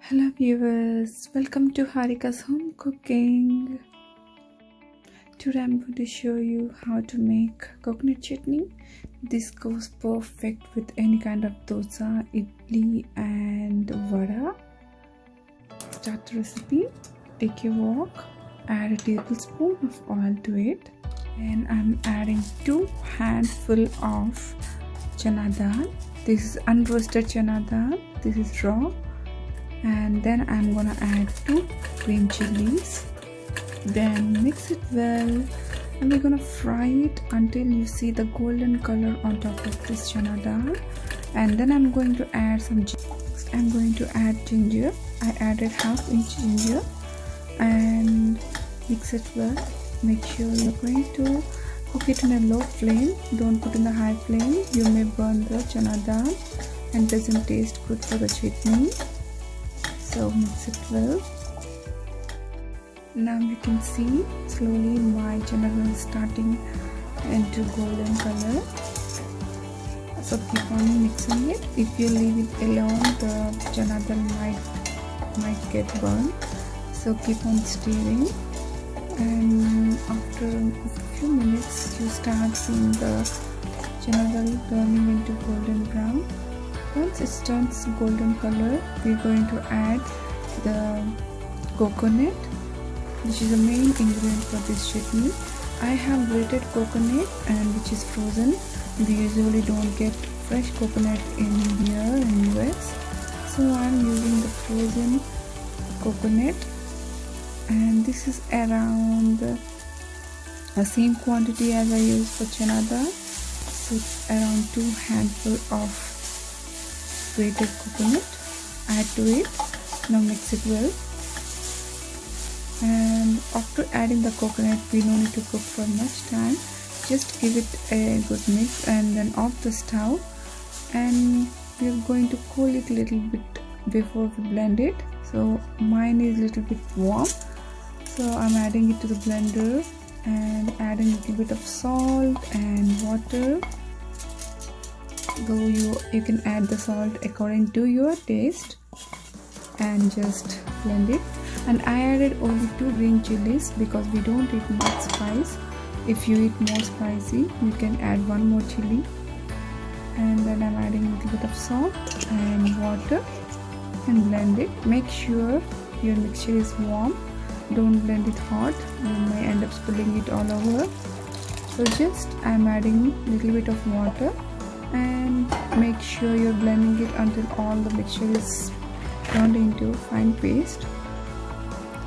Hello viewers, welcome to Harika's home cooking. Today I'm going to show you how to make coconut chutney. This goes perfect with any kind of dosa, idli and vada. Start the recipe. Take a wok, add a tablespoon of oil to it, and I'm adding 2 handfuls of Chanadal. This is unroasted Chanadal, this is raw. And then I'm gonna add 2 green chilies, then mix it well, and we're gonna fry it until you see the golden color on top of this chana dal. And then I'm going to add some ginger. I added half-inch ginger and mix it well. Make sure you're going to cook it in a low flame, don't put in the high flame, you may burn the chana dal and doesn't taste good for the chutney. So mix it well. Now you can see slowly my chana dal is starting into golden color. So keep on mixing it. If you leave it alone, the chana dal might get burned. So keep on stirring. And after a few minutes, you start seeing the chana dal turning into golden brown. Once it turns golden color, we're going to add the coconut, which is the main ingredient for this chutney. I have grated coconut and which is frozen. We usually don't get fresh coconut in here in US, so I'm using the frozen coconut, and this is around the same quantity as I use for chana dal, so it's around 2 handfuls of grated coconut. Add to it. Now mix it well. And after adding the coconut, we don't need to cook for much time. Just give it a good mix and then off the stove. And we're going to cool it a little bit before we blend it. So mine is a little bit warm. So I'm adding it to the blender and adding a little bit of salt and water. Though you can add the salt according to your taste and just blend it. And I added only 2 green chilies because we don't eat much spice. If you eat more spicy, you can add 1 more chili. And then I'm adding a little bit of salt and water and blend it. Make sure your mixture is warm, don't blend it hot, you may end up spilling it all over. So just I'm adding a little bit of water and make sure you're blending it until all the mixture is turned into fine paste.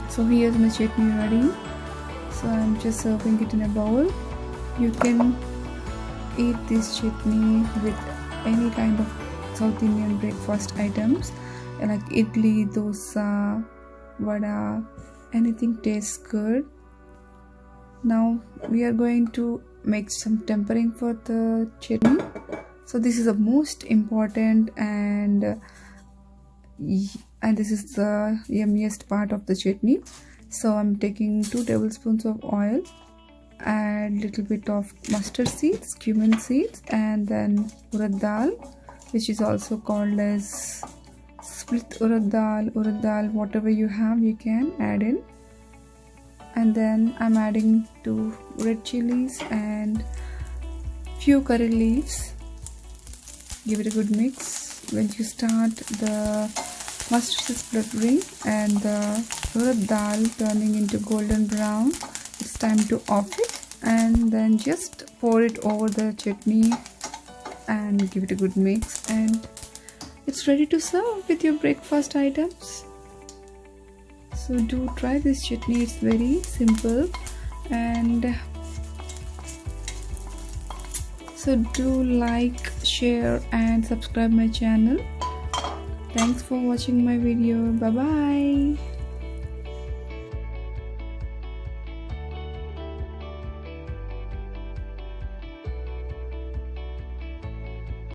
So here's my chutney ready. So I'm just serving it in a bowl. You can eat this chutney with any kind of South Indian breakfast items like idli, dosa, vada, anything tastes good. Now we are going to make some tempering for the chutney. So this is the most important and this is the yummiest part of the chutney. So I'm taking 2 tablespoons of oil, add little bit of mustard seeds, cumin seeds, and then urad dal, which is also called as split urad dal, whatever you have you can add in. And then I'm adding 2 red chilies and few curry leaves. Give it a good mix. When you start the mustard is spluttering and the urad dal turning into golden brown, it's time to off it and then just pour it over the chutney and give it a good mix, and it's ready to serve with your breakfast items. So do try this chutney, it's very simple. And so do like, share and subscribe my channel. Thanks for watching my video. Bye bye.